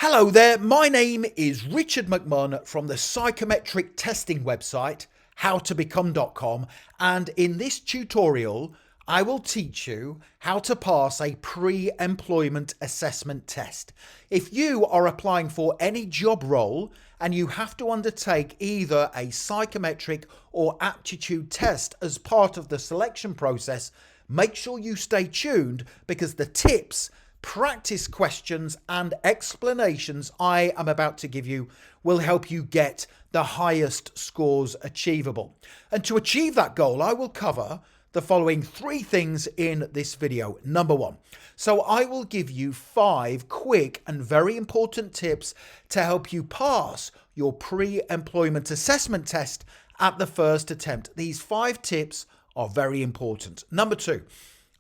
Hello there, my name is Richard McMahon from the psychometric testing website howtobecome.com, and in this tutorial I will teach you how to pass a pre-employment assessment test. If you are applying for any job role and you have to undertake either a psychometric or aptitude test as part of the selection process, make sure you stay tuned because the tips, practice questions and explanations I am about to give you will help you get the highest scores achievable. And to achieve that goal, I will cover the following three things in this video. Number one, so I will give you 5 quick and very important tips to help you pass your pre-employment assessment test at the first attempt. These 5 tips are very important. Number 2,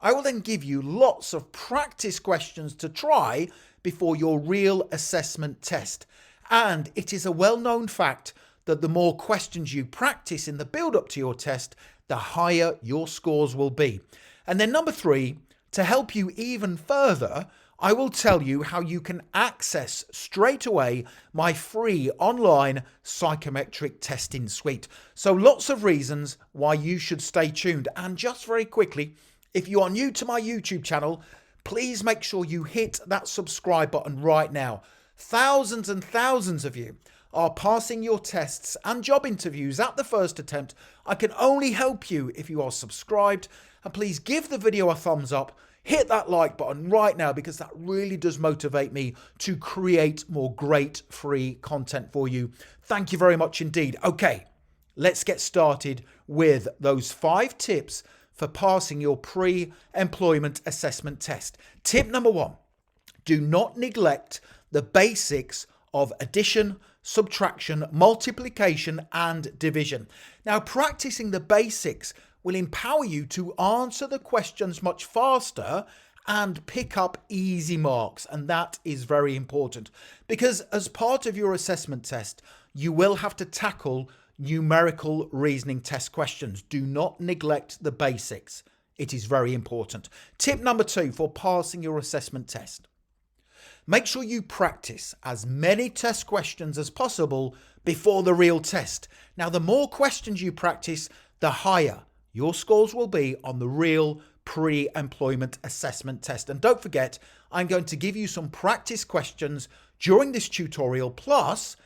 I will then give you lots of practice questions to try before your real assessment test. And it is a well-known fact that the more questions you practice in the build-up to your test, the higher your scores will be. And then number 3, to help you even further, I will tell you how you can access straight away my free online psychometric testing suite. So lots of reasons why you should stay tuned. And just very quickly, if you are new to my YouTube channel, please make sure you hit that subscribe button right now. Thousands and thousands of you are passing your tests and job interviews at the first attempt. I can only help you if you are subscribed. And please give the video a thumbs up. Hit that like button right now because that really does motivate me to create more great free content for you. Thank you very much indeed. Okay, let's get started with those 5 tips for passing your pre-employment assessment test. Tip number 1, do not neglect the basics of addition, subtraction, multiplication, and division. Now, practicing the basics will empower you to answer the questions much faster and pick up easy marks. And that is very important because as part of your assessment test, you will have to tackle numerical reasoning test questions. Do not neglect the basics. It is very important. Tip number 2 for passing your assessment test. Make sure you practice as many test questions as possible before the real test. Now, the more questions you practice, the higher your scores will be on the real pre-employment assessment test. And don't forget, I'm going to give you some practice questions during this tutorial, plus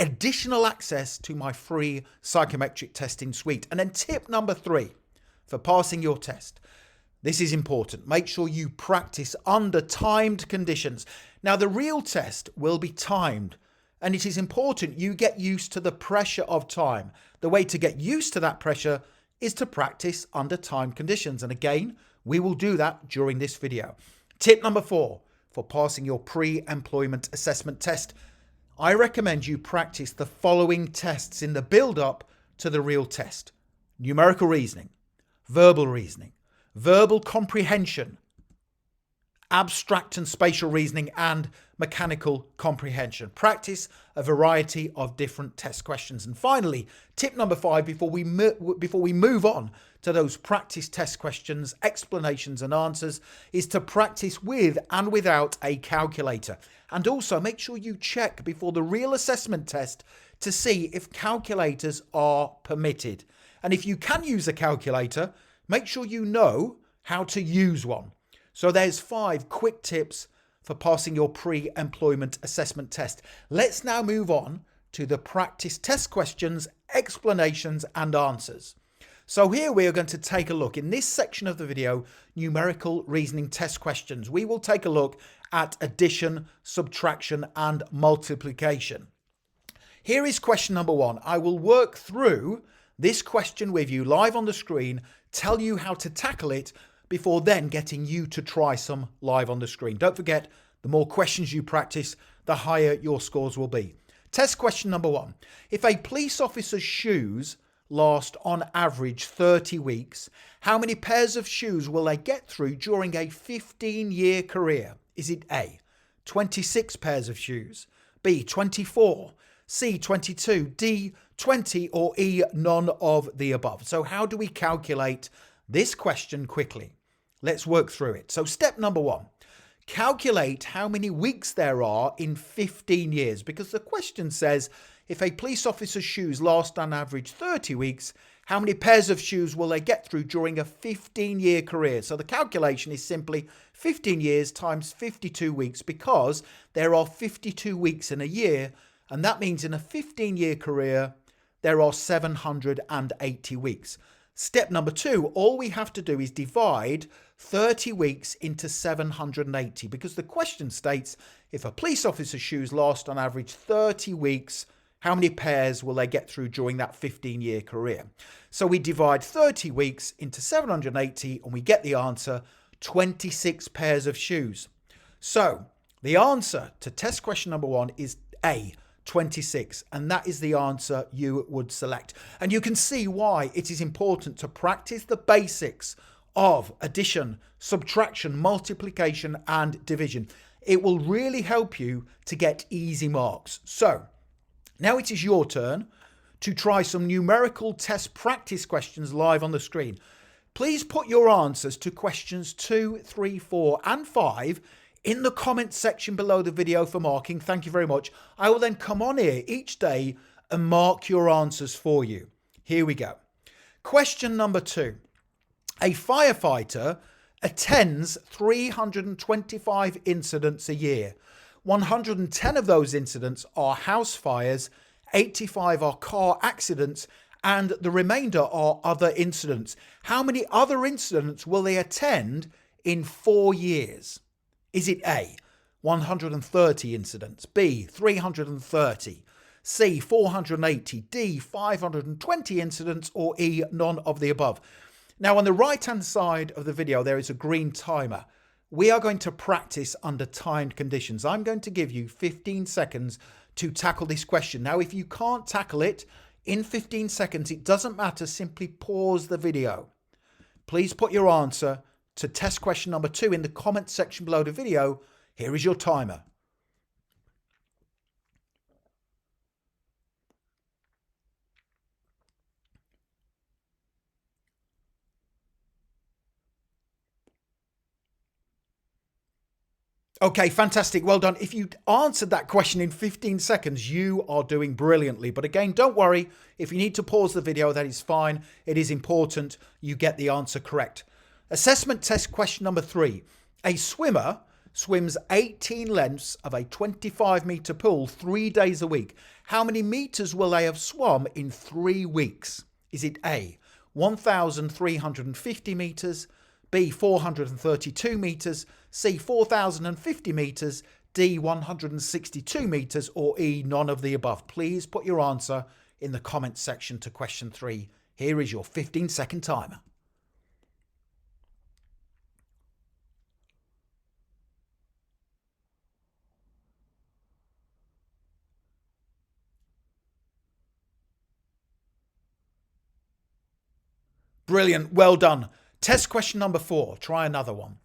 additional access to my free psychometric testing suite. And then tip number 3 for passing your test. This is important. Make sure you practice under timed conditions. Now, the real test will be timed, and it is important you get used to the pressure of time. The way to get used to that pressure is to practice under timed conditions. And again, we will do that during this video. Tip number 4 for passing your pre-employment assessment test. I recommend you practice the following tests in the build-up to the real test: numerical reasoning, verbal comprehension, abstract and spatial reasoning, and mechanical comprehension. Practice a variety of different test questions. And finally, tip number 5, before we move on to those practice test questions, explanations and answers, is to practice with and without a calculator. And also make sure you check before the real assessment test to see if calculators are permitted. And if you can use a calculator, make sure you know how to use one. So there's 5 quick tips for passing your pre-employment assessment test. Let's now move on to the practice test questions, explanations and answers. So here we are going to take a look in this section of the video, numerical reasoning test questions. We will take a look at addition, subtraction and multiplication. Here is question number 1. I will work through this question with you live on the screen, tell you how to tackle it before then getting you to try some live on the screen. Don't forget, the more questions you practice, the higher your scores will be. Test question number 1. If a police officer's shoes last on average 30 weeks, how many pairs of shoes will they get through during a 15-year career? Is it A, 26 pairs of shoes, B, 24, C, 22, D, 20, or E, none of the above? So how do we calculate this question quickly? Let's work through it. So step number 1, calculate how many weeks there are in 15 years, because the question says if a police officer's shoes last on average 30 weeks, how many pairs of shoes will they get through during a 15-year career? So the calculation is simply 15 years times 52 weeks, because there are 52 weeks in a year, and that means in a 15-year career there are 780 weeks. Step number 2, all we have to do is divide 30 weeks into 780, because the question states if a police officer's shoes last on average 30 weeks, how many pairs will they get through during that 15-year career? So we divide 30 weeks into 780 and we get the answer, 26 pairs of shoes. So the answer to test question number 1 is A, 26, and that is the answer you would select. And you can see why it is important to practice the basics of addition, subtraction, multiplication and division. It will really help you to get easy marks. So now it is your turn to try some numerical test practice questions live on the screen. Please put your answers to questions 2, 3, 4 and 5 in the comment section below the video for marking. Thank you very much. I will then come on here each day and mark your answers for you. Here we go. Question number 2. A firefighter attends 325 incidents a year. 110 of those incidents are house fires, 85 are car accidents, and the remainder are other incidents. How many other incidents will they attend in 4 years? Is it A, 130 incidents, B, 330, C, 480, D, 520 incidents, or E, none of the above? Now on the right hand side of the video there is a green timer. We are going to practice under timed conditions. I'm going to give you 15 seconds to tackle this question. Now if you can't tackle it in 15 seconds, it doesn't matter, simply pause the video. Please put your answer to test question number 2 in the comment section below the video. Here is your timer. Okay, fantastic. Well done. If you answered that question in 15 seconds, you are doing brilliantly. But again, don't worry. If you need to pause the video, that is fine. It is important you get the answer correct. Assessment test question number 3. A swimmer swims 18 lengths of a 25-meter pool 3 days a week. How many meters will they have swum in 3 weeks? Is it A, 1,350 meters, B, 432 meters, C, 4,050 meters, D, 162 meters, or E, none of the above? Please put your answer in the comments section to question 3. Here is your 15-second timer. Brilliant. Well done. Test question number 4. Try another one.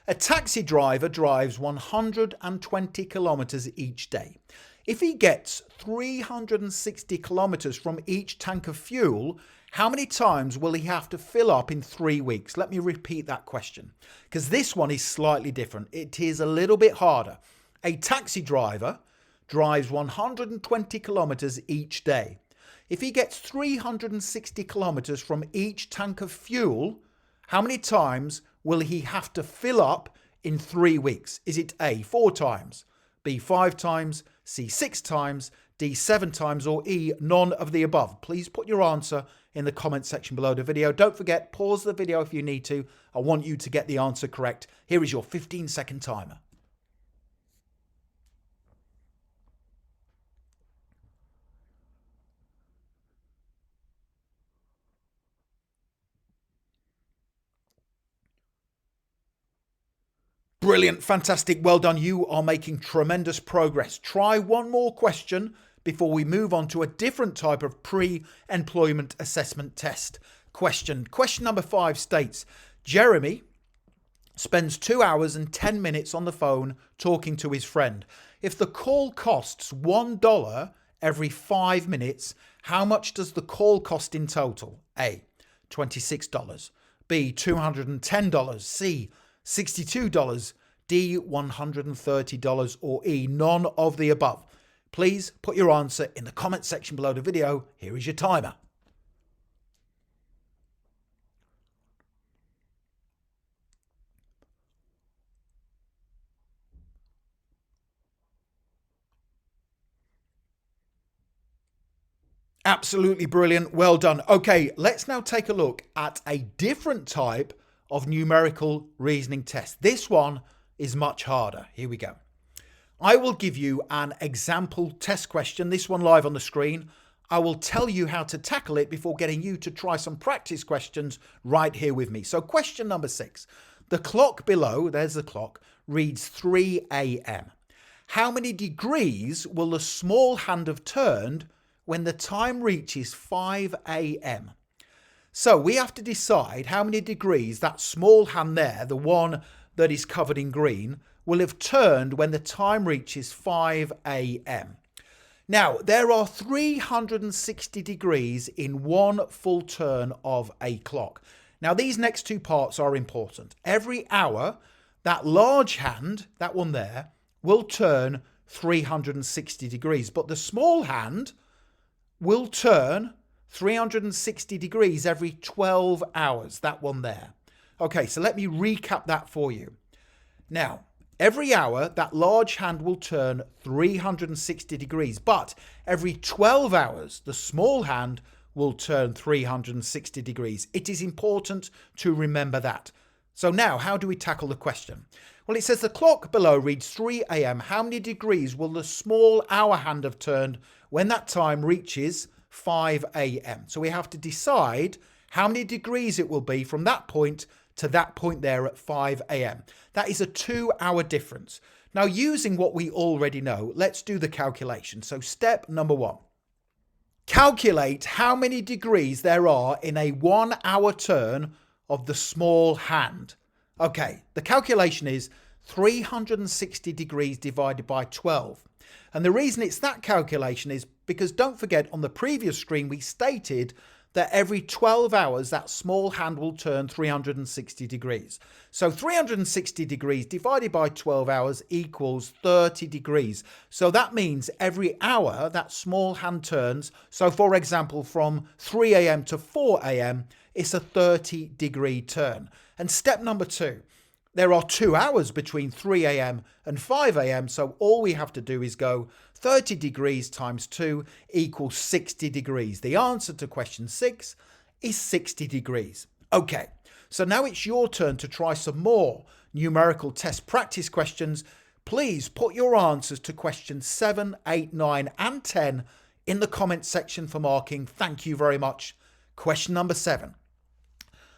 A taxi driver drives 120 kilometers each day. If he gets 360 kilometers from each tank of fuel, how many times will he have to fill up in 3 weeks? Let me repeat that question, because this one is slightly different. It is a little bit harder. A taxi driver drives 120 kilometers each day. If he gets 360 kilometers from each tank of fuel, how many times will he have to fill up in 3 weeks? Is it A, 4 times, B, 5 times, C, 6 times, D, 7 times, or E, none of the above? Please put your answer in the comment section below the video. Don't forget, pause the video if you need to. I want you to get the answer correct. Here is your 15-second timer. Brilliant, fantastic, well done. You are making tremendous progress. Try one more question before we move on to a different type of pre-employment assessment test question. Question number 5 states, Jeremy spends 2 hours and 10 minutes on the phone talking to his friend. If the call costs $1 every 5 minutes, how much does the call cost in total? A, $26, B, $210, C, $62, D, $130, or E, none of the above? Please put your answer in the comment section below the video. Here is your timer. Absolutely brilliant. Well done. Okay, let's now take a look at a different type of numerical reasoning test. This one is much harder. Here we go. I will give you an example test question, this one live on the screen. I will tell you how to tackle it before getting you to try some practice questions right here with me. So question number 6. The clock below, there's the clock, reads 3 a.m. How many degrees will the small hand have turned when the time reaches 5 a.m. So we have to decide how many degrees that small hand there, the one that is covered in green, will have turned when the time reaches 5 a.m. Now, there are 360 degrees in one full turn of a clock. Now, these next two parts are important. Every hour, that large hand, that one there, will turn 360 degrees, but the small hand will turn 360 degrees every 12 hours, that one there. Okay, so let me recap that for you. Now, every hour, that large hand will turn 360 degrees, but every 12 hours, the small hand will turn 360 degrees. It is important to remember that. So now, how do we tackle the question? Well, it says the clock below reads 3 a.m. How many degrees will the small hour hand have turned when that time reaches 5 a.m. So we have to decide how many degrees it will be from that point to that point there at 5 a.m. That is a 2-hour difference. Now, using what we already know, let's do the calculation. So step number 1. Calculate how many degrees there are in a 1-hour turn of the small hand. Okay, the calculation is 360 degrees divided by 12. And the reason it's that calculation is because don't forget on the previous screen we stated that every 12 hours that small hand will turn 360 degrees. So 360 degrees divided by 12 hours equals 30 degrees. So that means every hour that small hand turns, so for example from 3 a.m. to 4 a.m. it's a 30 degree turn. And step number 2. There are 2 hours between 3 a.m. and 5 a.m. So all we have to do is go 30 degrees times 2 equals 60 degrees. The answer to question 6 is 60 degrees. Okay, so now it's your turn to try some more numerical test practice questions. Please put your answers to questions 7, 8, 9 and 10 in the comment section for marking. Thank you very much. Question number 7.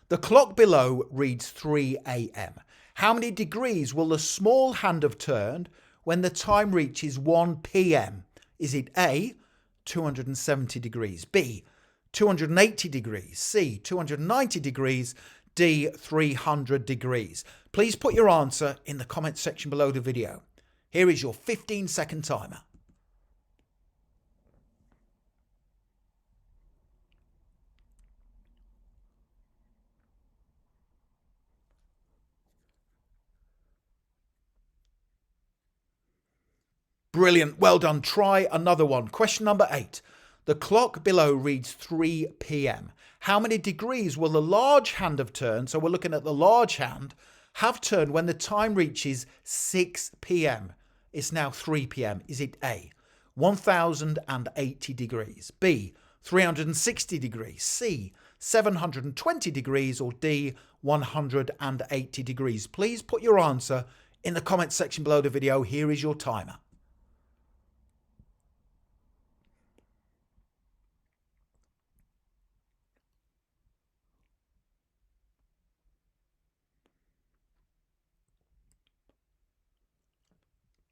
The clock below reads 3 a.m. How many degrees will the small hand have turned when the time reaches 1 p.m? Is it A, 270 degrees, B, 280 degrees, C, 290 degrees, D, 300 degrees? Please put your answer in the comment section below the video. Here is your 15-second timer. Brilliant. Well done. Try another one. Question number 8. The clock below reads 3 p.m. How many degrees will the large hand have turned? So we're looking at the large hand have turned when the time reaches 6 p.m. It's now 3 p.m. Is it A, 1080 degrees, B, 360 degrees, C, 720 degrees, or D, 180 degrees? Please put your answer in the comment section below the video. Here is your timer.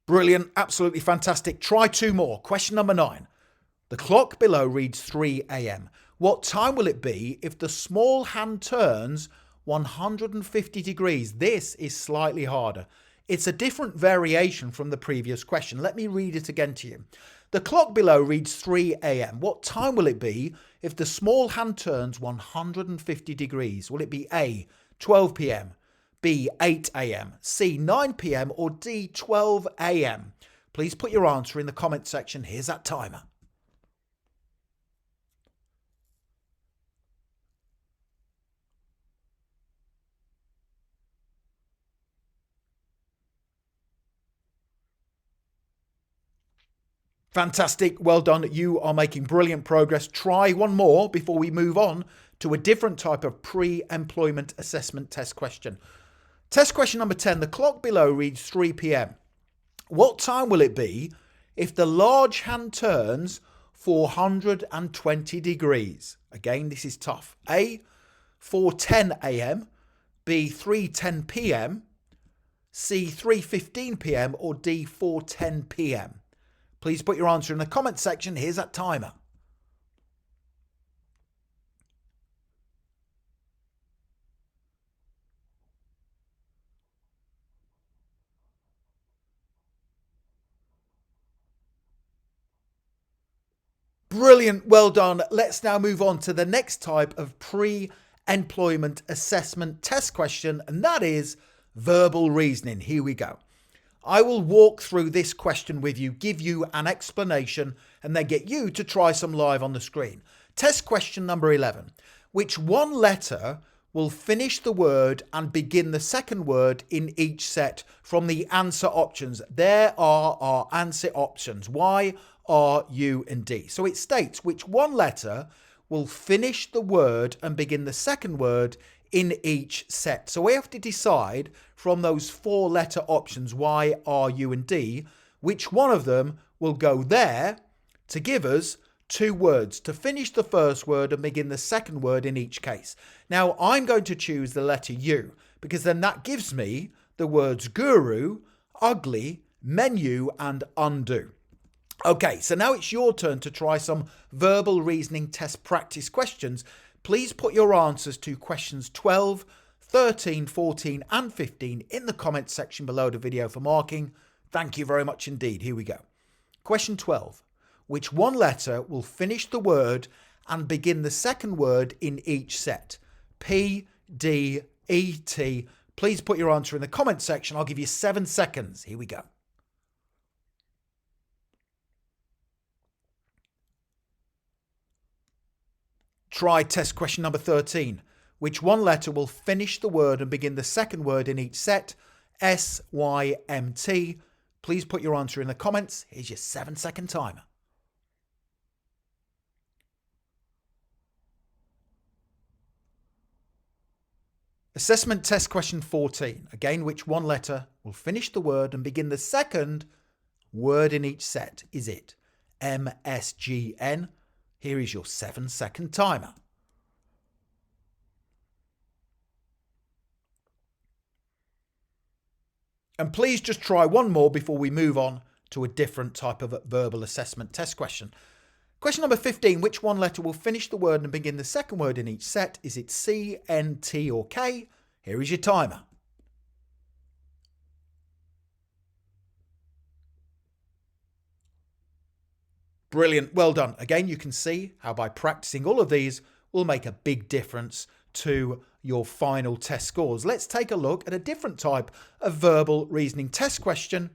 Brilliant, absolutely fantastic. Try 2 more. Question number 9. The clock below reads 3 a.m. What time will it be if the small hand turns 150 degrees? This is slightly harder. It's a different variation from the previous question. Let me read it again to you. The clock below reads 3 a.m. What time will it be if the small hand turns 150 degrees? Will it be A, 12 p.m., B, 8 a.m, C, 9 p.m, or D, 12 a.m? Please put your answer in the comment section. Here's that timer. Fantastic. Well done. You are making brilliant progress. Try one more before we move on to a different type of pre-employment assessment test question. Test question number 10. The clock below reads 3 p.m. What time will it be if the large hand turns 420 degrees? Again, this is tough. A, 4:10 a.m, B, 3:10 p.m, C, 3:15 p.m, or D, 4:10 p.m? Please put your answer in the comment section. Here's that timer. Brilliant. Well done. Let's now move on to the next type of pre-employment assessment test question, and that is verbal reasoning. Here we go. I will walk through this question with you, give you an explanation, and then get you to try some live on the screen. Test question number 11. Which one letter will finish the word and begin the second word in each set from the answer options? There are our answer options: Y, R, U, and D. So it states which one letter will finish the word and begin the second word in each set. So we have to decide from those 4 letter options, Y, R, U, and D, which one of them will go there to give us 2 words to finish the first word and begin the second word in each case. Now I'm going to choose the letter U because then that gives me the words guru, ugly, menu, and undo. Okay, so now it's your turn to try some verbal reasoning test practice questions. Please put your answers to questions 12, 13, 14, and 15 in the comments section below the video for marking. Thank you very much indeed. Here we go. Question 12. Which one letter will finish the word and begin the second word in each set? P, D, E, T. Please put your answer in the comments section. I'll give you 7 seconds. Here we go. Try test question number 13. Which one letter will finish the word and begin the second word in each set? S, Y, M, T. Please put your answer in the comments. Here's your 7-second timer. Assessment test question 14. Again, which one letter will finish the word and begin the second word in each set? Is it M, S, G, N? Here is your 7-second timer. And please just try one more before we move on to a different type of verbal assessment test question. Question number 15. Which one letter will finish the word and begin the second word in each set? Is it C, N, T, or K? Here is your timer. Brilliant. Well done. Again, you can see how by practicing all of these will make a big difference to your final test scores. Let's take a look at a different type of verbal reasoning test question.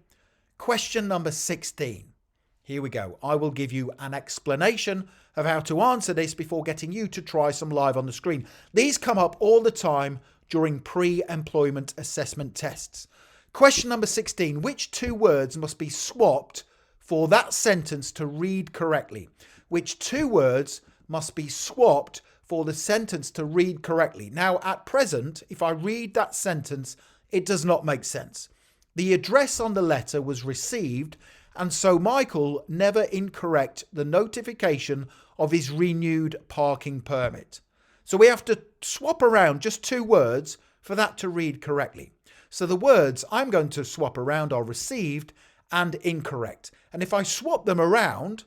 Question number 16. Here we go. I will give you an explanation of how to answer this before getting you to try some live on the screen. These come up all the time during pre-employment assessment tests. Question number 16. Which 2 words must be swapped for that sentence to read correctly? Which 2 words must be swapped for the sentence to read correctly? Now, at present, if I read that sentence, it does not make sense. The address on the letter was received, and so Michael never incorrect the notification of his renewed parking permit. So we have to swap around just 2 words for that to read correctly. So the words I'm going to swap around are received and incorrect. And if I swap them around,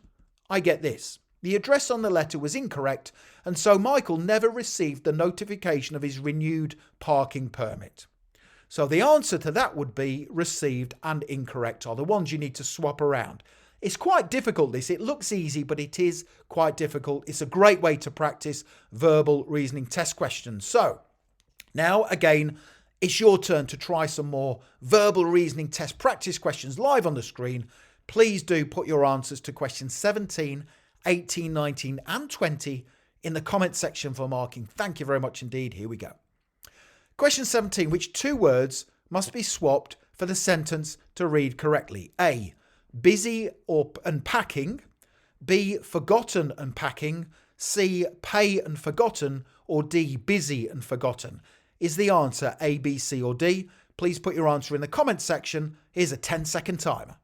I get this. The address on the letter was incorrect, and so Michael never received the notification of his renewed parking permit. So the answer to that would be received and incorrect are the ones you need to swap around. It's quite difficult this. It looks easy, but it is quite difficult. It's a great way to practice verbal reasoning test questions. So now again, It's your turn to try some more verbal reasoning test practice questions live on the screen. Please do put your answers to questions 17, 18, 19 and 20 in the comment section for marking. Thank you very much indeed. Here we go. Question 17. Which two words must be swapped for the sentence to read correctly? A, busy or unpacking. B, forgotten and packing. C, pay and forgotten. Or D, busy and forgotten. Is the answer A, B, C or D? Please put your answer in the comment section. Here's a 10-second timer.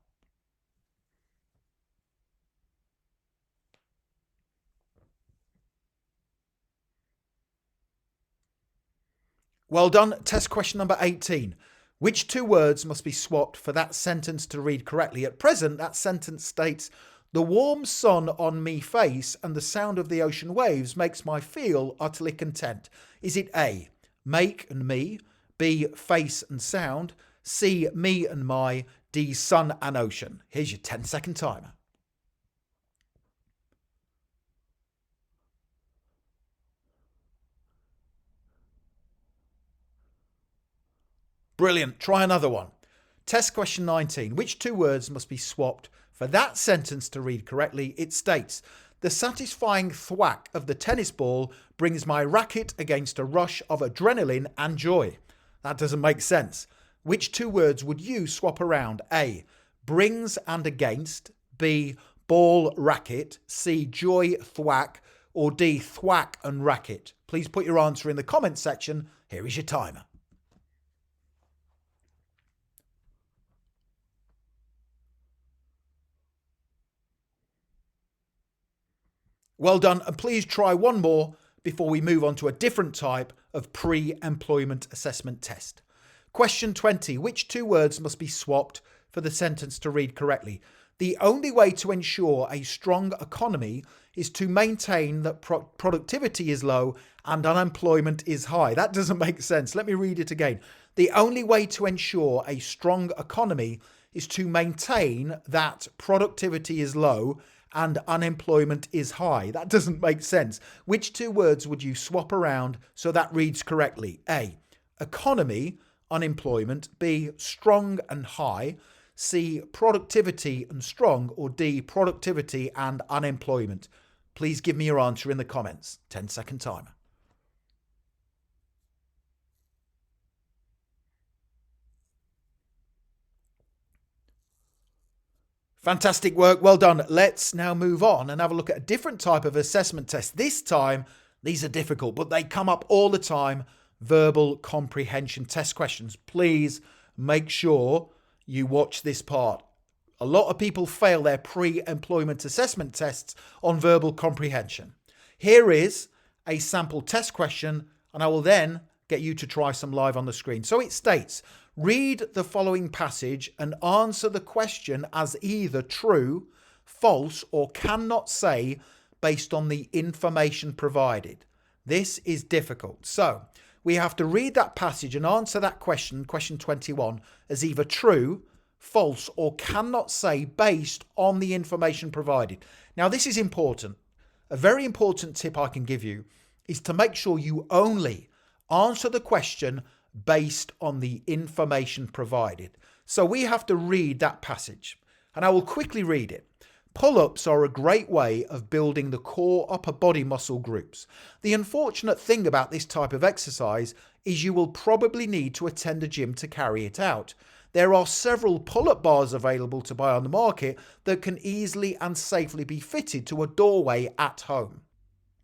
Well done. Test question number 18. Which two words must be swapped for that sentence to read correctly? At present, that sentence states, the warm sun on me face and the sound of the ocean waves makes my feel utterly content. Is it A, make and me, B, face and sound, C, me and my, D, sun and ocean? Here's your 10-second timer. Brilliant. Try another one. Test question 19. Which two words must be swapped for that sentence to read correctly? It states, the satisfying thwack of the tennis ball brings my racket against a rush of adrenaline and joy. That doesn't make sense. Which two words would you swap around? A, brings and against. B, ball, racket. C, joy, thwack. Or D, thwack and racket. Please put your answer in the comment section. Here is your timer. Well done, and please try one more before we move on to a different type of pre-employment assessment test. Question 20. Which two words must be swapped for the sentence to read correctly? The only way to ensure a strong economy is to maintain that productivity is low and unemployment is high. That doesn't make sense. Let me read it again. The only way to ensure a strong economy is to maintain that productivity is low and unemployment is high. That doesn't make sense. Which two words would you swap around so that reads correctly? A, economy, unemployment. B, strong and high. C, productivity and strong. Or D, productivity and unemployment. Please give me your answer in the comments. 10-second timer. Fantastic work. Well done. Let's now move on and have a look at a different type of assessment test. This time, these are difficult, but they come up all the time. Verbal comprehension test questions. Please make sure you watch this part. A lot of people fail their pre-employment assessment tests on verbal comprehension. Here is a sample test question, and I will then get you to try some live on the screen. So it states, read the following passage and answer the question as either true, false, or cannot say based on the information provided. This is difficult. So we have to read that passage and answer that question, question 21, as either true, false, or cannot say based on the information provided. Now, this is important. A very important tip I can give you is to make sure you only answer the question based on the information provided. So we have to read that passage, and I will quickly read it. Pull-ups are a great way of building the core upper body muscle groups. The unfortunate thing about this type of exercise is you will probably need to attend a gym to carry it out. There are several pull-up bars available to buy on the market that can easily and safely be fitted to a doorway at home.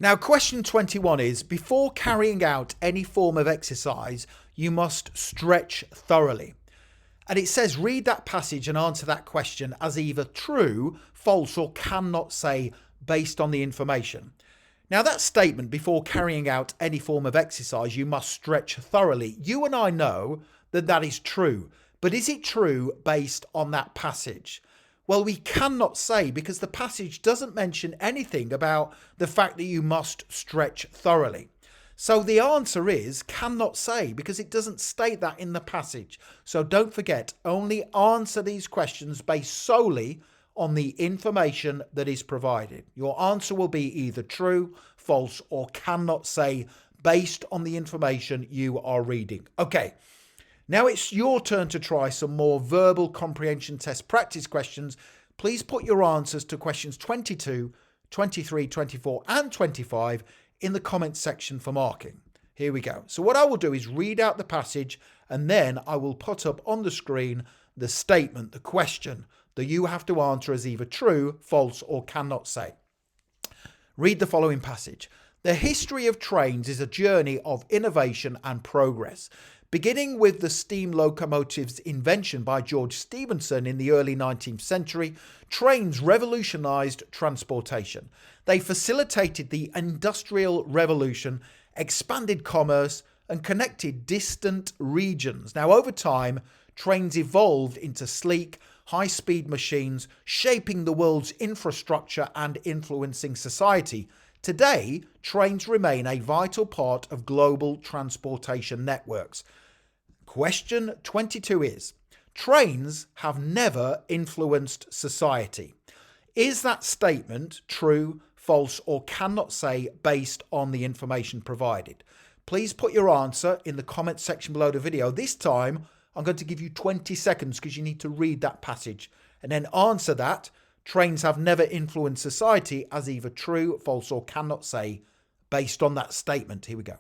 Now, question 21 is, before carrying out any form of exercise, you must stretch thoroughly. And it says, read that passage and answer that question as either true, false, or cannot say based on the information. Now, that statement, before carrying out any form of exercise, you must stretch thoroughly. You and I know that that is true. But is it true based on that passage? Well, we cannot say, because the passage doesn't mention anything about the fact that you must stretch thoroughly. So the answer is cannot say, because it doesn't state that in the passage. So don't forget, only answer these questions based solely on the information that is provided. Your answer will be either true, false, or cannot say based on the information you are reading. Okay, Now it's your turn to try some more verbal comprehension test practice questions. Please put your answers to questions 22, 23, 24 and 25 in the comments section for marking. Here we go. So what I will do is read out the passage and then I will put up on the screen the statement, the question that you have to answer as either true, false or cannot say. Read the following passage. The history of trains is a journey of innovation and progress. Beginning with the steam locomotive's invention by George Stephenson in the early 19th century, trains revolutionized transportation. They facilitated the Industrial Revolution, expanded commerce, and connected distant regions. Now, over time, trains evolved into sleek, high-speed machines, shaping the world's infrastructure and influencing society. Today, trains remain a vital part of global transportation networks. Question 22 is, trains have never influenced society. Is that statement true, false, or cannot say based on the information provided? Please put your answer in the comment section below the video. This time, I'm going to give you 20 seconds because you need to read that passage and then answer that. Trains have never influenced society as either true, false, or cannot say based on that statement. Here we go.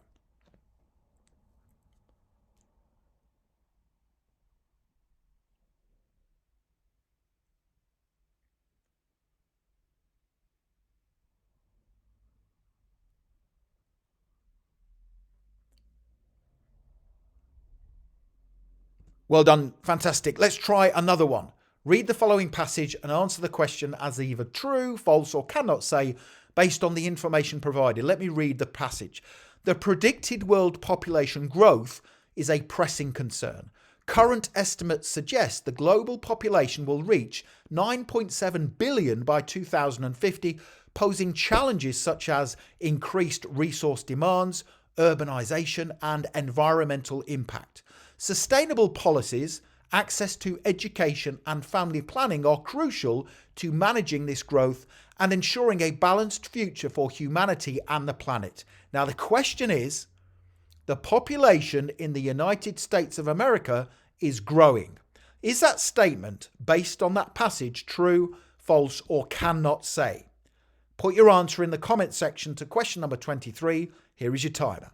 Well done. Fantastic. Let's try another one. Read the following passage and answer the question as either true, false, or cannot say based on the information provided. Let me read the passage. The predicted world population growth is a pressing concern. Current estimates suggest the global population will reach 9.7 billion by 2050, posing challenges such as increased resource demands, urbanization, and environmental impact. Sustainable policies, access to education and family planning are crucial to managing this growth and ensuring a balanced future for humanity and the planet. Now the question is, the population in the United States of America is growing. Is that statement based on that passage true, false, or cannot say? Put your answer in the comment section to question number 23. Here is your timer.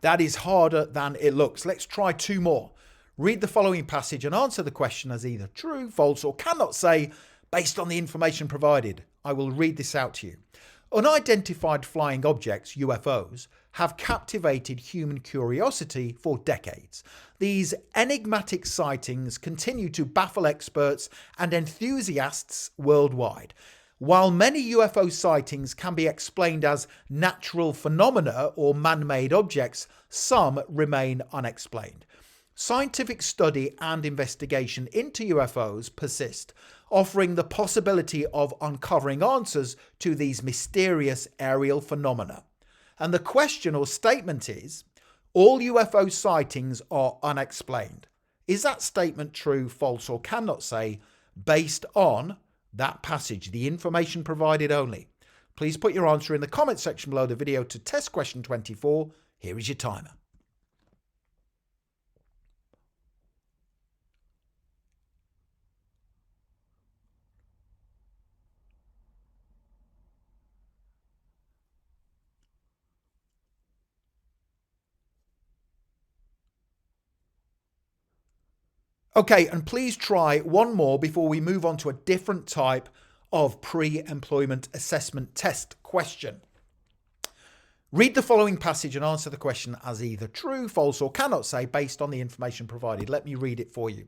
That is harder than it looks. Let's try two more. Read the following passage and answer the question as either true, false, or cannot say based on the information provided. I will read this out to you. Unidentified flying objects, UFOs, have captivated human curiosity for decades. These enigmatic sightings continue to baffle experts and enthusiasts worldwide. While many UFO sightings can be explained as natural phenomena or man-made objects, some remain unexplained. Scientific study and investigation into UFOs persist, offering the possibility of uncovering answers to these mysterious aerial phenomena. And the question or statement is, all UFO sightings are unexplained. Is that statement true, false, or cannot say based on that passage, the information provided only? Please put your answer in the comment section below the video to test question 24. Here is your timer. Okay, and please try one more before we move on to a different type of pre-employment assessment test question. Read the following passage and answer the question as either true, false, or cannot say based on the information provided. Let me read it for you.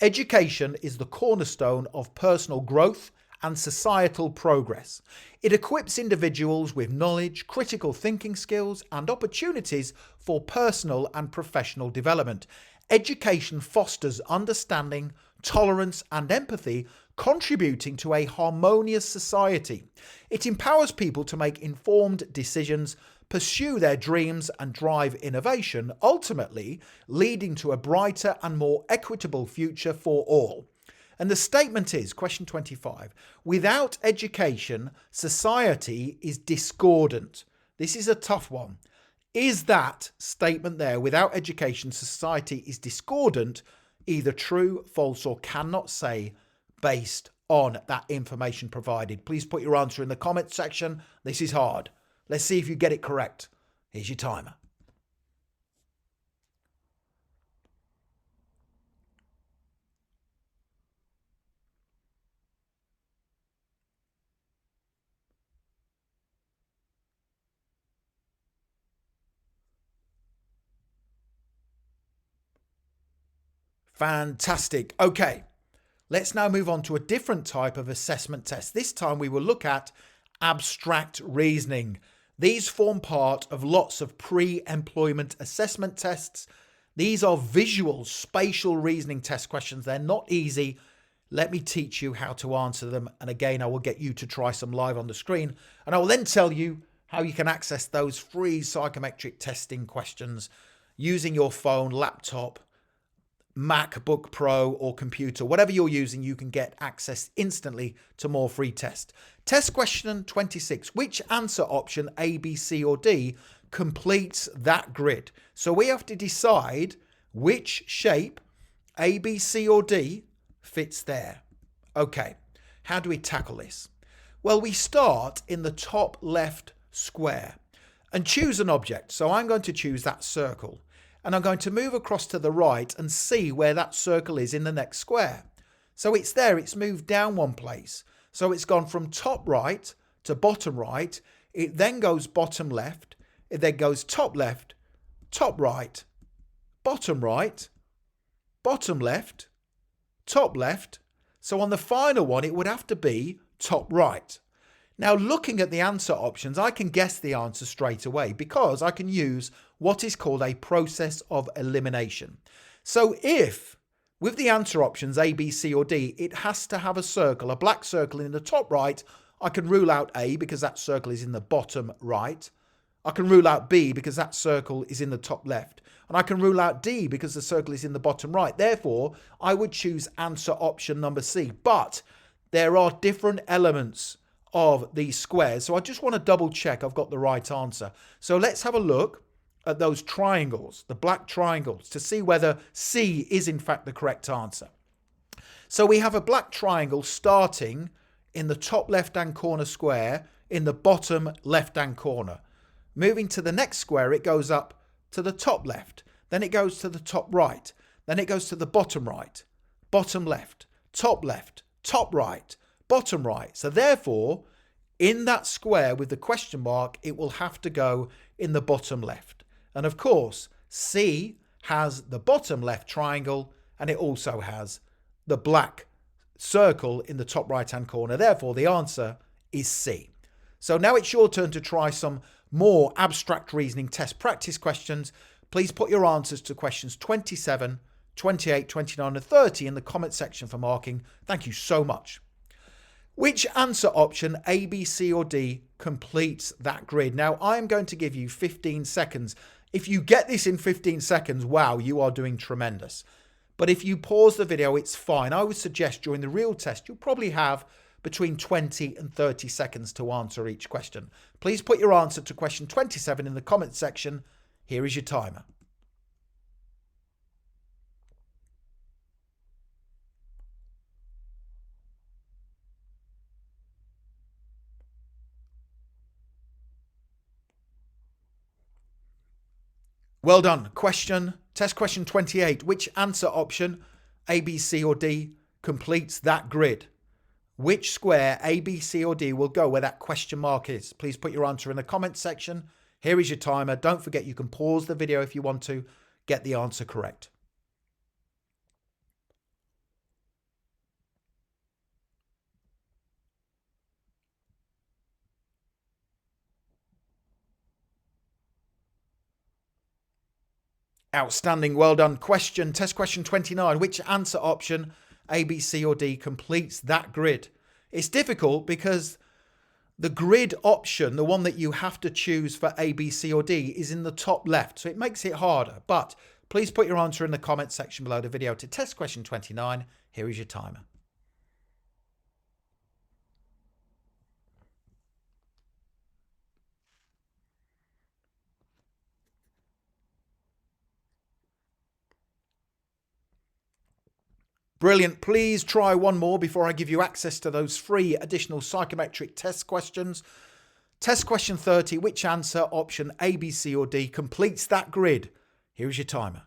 Education is the cornerstone of personal growth and societal progress. It equips individuals with knowledge, critical thinking skills, and opportunities for personal and professional development. Education fosters understanding, tolerance, and empathy, contributing to a harmonious society. It empowers people to make informed decisions, pursue their dreams and drive innovation, ultimately leading to a brighter and more equitable future for all. And the statement is, question 25, without education, society is discordant. This is a tough one. Is that statement there, without education, society is discordant, either true, false, or cannot say based on that information provided? Please put your answer in the comment section. This is hard. Let's see if you get it correct. Here's your timer. Fantastic. Okay, let's now move on to a different type of assessment test. This time we will look at abstract reasoning. These form part of lots of pre-employment assessment tests. These are visual, spatial reasoning test questions. They're not easy. Let me teach you how to answer them. And again, I will get you to try some live on the screen. And I will then tell you how you can access those free psychometric testing questions using your phone, laptop, MacBook Pro or computer, whatever you're using, you can get access instantly to more free tests. Test question 26, which answer option A, B, C or D completes that grid? So we have to decide which shape A, B, C or D fits there. Okay, how do we tackle this? Well, we start in the top left square and choose an object. So I'm going to choose that circle. And I'm going to move across to the right and see where that circle is in the next square. So it's there, it's moved down one place. So it's gone from top right to bottom right. It then goes bottom left. It then goes top left, top right, bottom left, top left. So on the final one, it would have to be top right. Now, looking at the answer options, I can guess the answer straight away because I can use what is called a process of elimination. So if, with the answer options A, B, C or D, it has to have a circle, a black circle in the top right, I can rule out A because that circle is in the bottom right. I can rule out B because that circle is in the top left. And I can rule out D because the circle is in the bottom right. Therefore, I would choose answer option number C. But there are different elements of these squares. So I just want to double check I've got the right answer. So let's have a look at those triangles, the black triangles, to see whether C is in fact the correct answer. So we have a black triangle starting in the top left-hand corner square in the bottom left-hand corner. Moving to the next square, it goes up to the top left. Then it goes to the top right. Then it goes to the bottom right, bottom left, top right, bottom right. So therefore, in that square with the question mark, it will have to go in the bottom left. And of course, C has the bottom left triangle and it also has the black circle in the top right hand corner. Therefore, the answer is C. So now it's your turn to try some more abstract reasoning test practice questions. Please put your answers to questions 27, 28, 29 and 30 in the comment section for marking. Thank you so much. Which answer option, A, B, C or D, completes that grid? Now, I'm going to give you 15 seconds. If you get this in 15 seconds, wow, you are doing tremendous. But if you pause the video, it's fine. I would suggest during the real test, you'll probably have between 20 and 30 seconds to answer each question. Please put your answer to question 27 in the comment section. Here is your timer. Well done. Test question 28. Which answer option, A, B, C or D, completes that grid? Which square, A, B, C or D, will go where that question mark is? Please put your answer in the comment section. Here is your timer. Don't forget you can pause the video if you want to get the answer correct. Outstanding. Well done. Test question 29. Which answer option, A, B, C or D, completes that grid? It's difficult because The grid option, the one that you have to choose for A, B, C or D, is in the top left, so it makes it harder. But please put your answer in the comment section below the video. To test question 29, here is your timer. Brilliant. Please try one more before I give you access to those free additional psychometric test questions. Test question 30, which answer, option A, B, C or D, completes that grid? Here is your timer.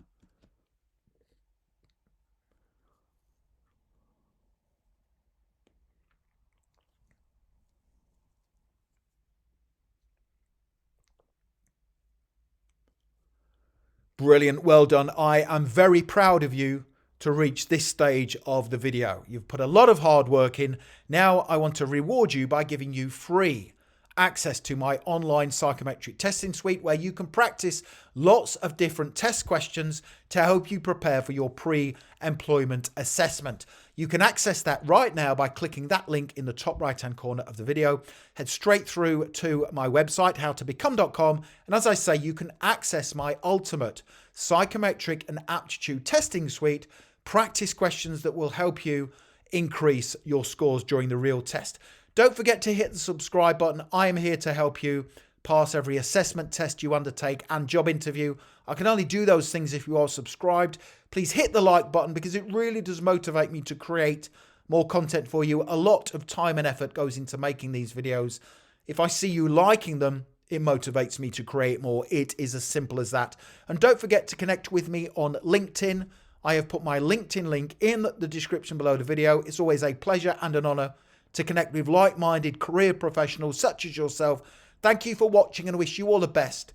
Brilliant. Well done. I am very proud of you to reach this stage of the video. You've put a lot of hard work in. Now I want to reward you by giving you free access to my online psychometric testing suite, where you can practice lots of different test questions to help you prepare for your pre-employment assessment. You can access that right now by clicking that link in the top right hand corner of the video. Head straight through to my website, howtobecome.com, and as I say, you can access my ultimate psychometric and aptitude testing suite, practice questions that will help you increase your scores during the real test. Don't forget to hit the subscribe button. I am here to help you pass every assessment test you undertake and job interview. I can only do those things if you are subscribed. Please hit the like button because it really does motivate me to create more content for you. A lot of time and effort goes into making these videos. If I see you liking them, it motivates me to create more. It is as simple as that. And don't forget to connect with me on LinkedIn. I have put my LinkedIn link in the description below the video. It's always a pleasure and an honor to connect with like-minded career professionals such as yourself. Thank you for watching and I wish you all the best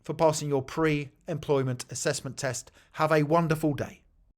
for passing your pre-employment assessment test. Have a wonderful day.